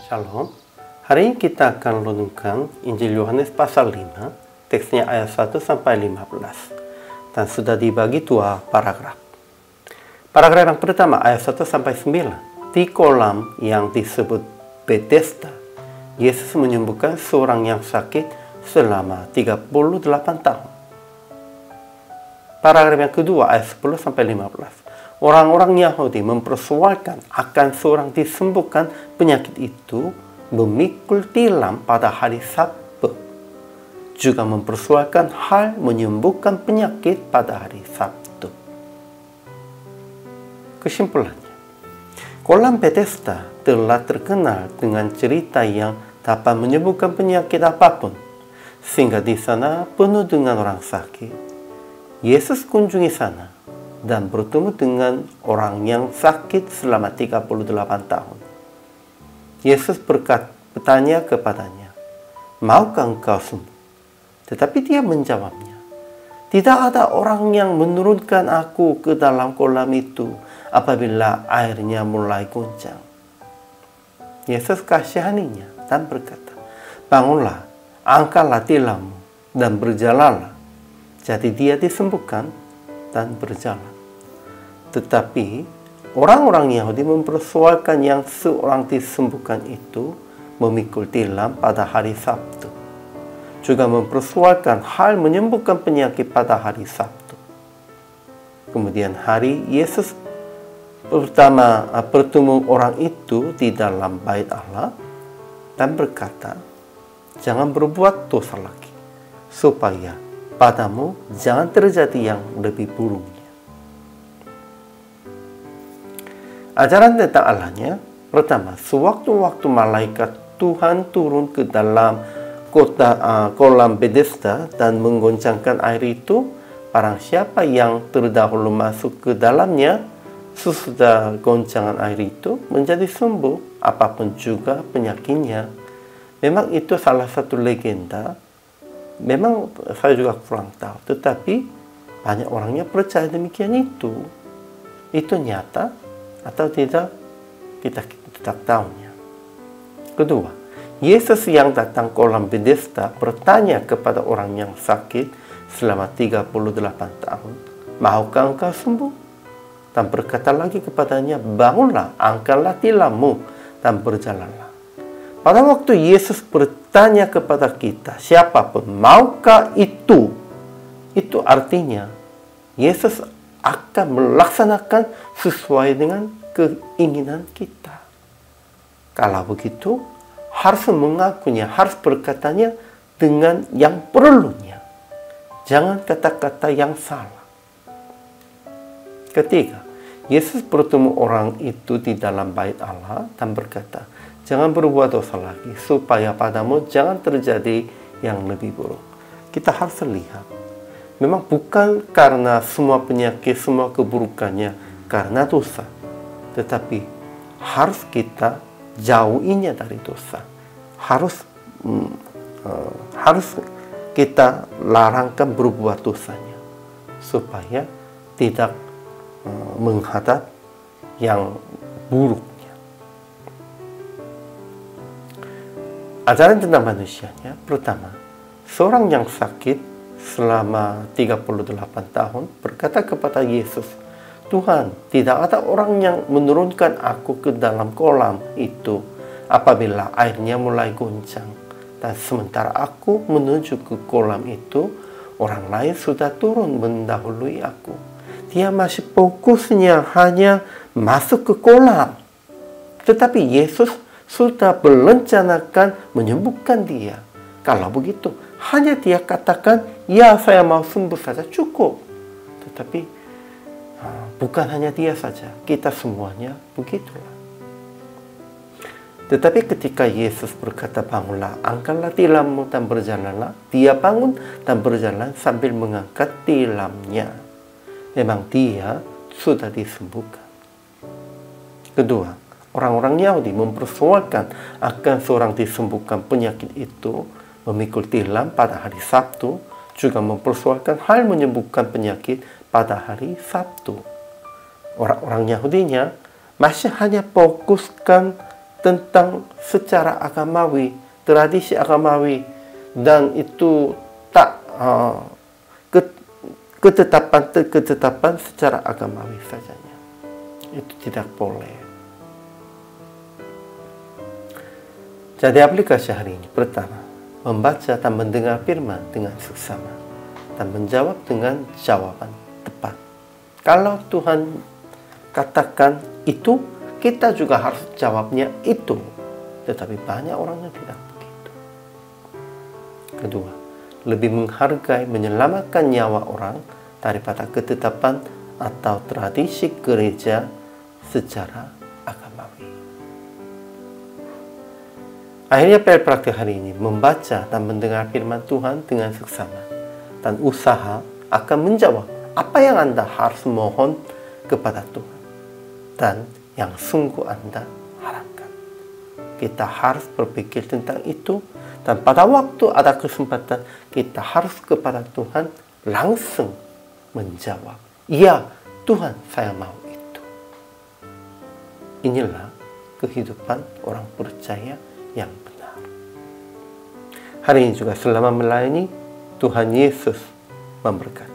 Shalom. Hari ini kita akan renungkan Injil Yohanes pasal 5, teksnya ayat 1 sampai 15. Dan sudah dibagi dua paragraf. Paragraf yang pertama ayat 1 sampai 9. Di kolam yang disebut Bethesda, Yesus menyembuhkan seorang yang sakit selama 38 tahun. Paragraf yang kedua ayat 10 sampai 15. Orang-orang Yahudi mempersoalkan akan seorang disembuhkan penyakit itu memikul tilam pada hari Sabat. Juga mempersoalkan hal menyembuhkan penyakit pada hari Sabtu. Kesimpulannya, kolam Bethesda telah terkenal dengan cerita yang dapat menyembuhkan penyakit apapun, sehingga di sana penuh dengan orang sakit. Yesus kunjungi sana dan bertemu dengan orang yang sakit selama 38 tahun. Yesus bertanya kepadanya, "Maukah engkau sembuh?" Tetapi dia menjawabnya, "Tidak ada orang yang menurunkan aku ke dalam kolam itu apabila airnya mulai goncang." Yesus kasihaninya dan berkata, "Bangunlah, angkatlah tilammu dan berjalanlah." Jadi dia disembuhkan dan berjalan. Tetapi orang-orang Yahudi mempersoalkan yang seorang disembuhkan itu memikul tilam pada hari Sabtu. Juga mempersoalkan hal menyembuhkan penyakit pada hari Sabtu. Kemudian hari Yesus pertama bertemu orang itu di dalam bait Allah dan berkata, "Jangan berbuat dosa lagi, supaya padamu jangan terjadi yang lebih buruknya." Ajaran tentang Allahnya, pertama, sewaktu-waktu malaikat Tuhan turun ke dalam kolam Bethesda dan menggoncangkan air itu, barang siapa yang terdahulu masuk ke dalamnya, sesudah goncangan air itu menjadi sembuh, apapun juga penyakitnya. Memang itu salah satu legenda. Memang saya juga kurang tahu, tetapi banyak orangnya percaya demikian itu. Itu nyata atau tidak, kita tidak tahunya. Kedua, Yesus yang datang kolam Bethesda bertanya kepada orang yang sakit selama 38 tahun, "Maukah engkau sembuh?" Dan berkata lagi kepadanya, "Bangunlah, angkatlah tilammu dan berjalanlah." Pada waktu Yesus bertanya kepada kita, siapapun, "Maukah itu?" Itu artinya Yesus akan melaksanakan sesuai dengan keinginan kita. Kalau begitu, harus mengakunya, harus berkatanya dengan yang perlunya. Jangan kata-kata yang salah. Ketiga, Yesus bertemu orang itu di dalam bait Allah dan berkata, "Jangan berbuat dosa lagi, supaya padamu jangan terjadi yang lebih buruk." Kita harus lihat, memang bukan karena semua penyakit, semua keburukannya karena dosa, tetapi harus kita jauhinya dari dosa. Harus kita larangkan berbuat dosanya, supaya tidak menghadap yang buruknya. Ajaran tentang manusianya, pertama, seorang yang sakit selama 38 tahun berkata kepada Yesus, "Tuhan, tidak ada orang yang menurunkan aku ke dalam kolam itu apabila airnya mulai goncang. Dan sementara aku menuju ke kolam itu, orang lain sudah turun mendahului aku. Dia masih fokusnya hanya masuk ke kolam. Tetapi Yesus sudah berencanakan menyembuhkan dia. Kalau begitu, hanya dia katakan, 'Ya, saya mau sembuh saja,' cukup." Tetapi bukan hanya dia saja, kita semuanya begitulah. Tetapi ketika Yesus berkata, "Bangunlah, angkatlah tilammu dan berjalanlah," dia bangun dan berjalan sambil mengangkat tilamnya. Memang dia sudah disembuhkan. Kedua, orang-orang Yahudi mempersoalkan akan seorang disembuhkan penyakit itu memikul tilam pada hari Sabtu, juga mempersoalkan hal menyembuhkan penyakit pada hari Sabtu. Orang-orang Yahudinya masih hanya fokuskan tentang secara agamawi, tradisi agamawi, dan itu tak ketetapan secara agamawi sajanya. Itu tidak boleh. Jadi aplikasi hari ini pertama, membaca dan mendengar firman dengan seksama dan menjawab dengan jawaban tepat. Kalau Tuhan katakan itu, kita juga harus jawabnya itu. Tetapi banyak orang yang tidak begitu. Kedua, lebih menghargai menyelamatkan nyawa orang daripada ketetapan atau tradisi gereja secara agamawi. Akhirnya PR praktik hari ini membaca dan mendengar firman Tuhan dengan seksama dan usaha akan menjawab apa yang Anda harus mohon kepada Tuhan dan yang sungguh Anda harapkan. Kita harus berpikir tentang itu, dan pada waktu ada kesempatan kita harus kepada Tuhan langsung menjawab, ya Tuhan, saya mau itu. Inilah kehidupan orang percaya yang benar. Hari ini juga selama melayani, Tuhan Yesus memberkati.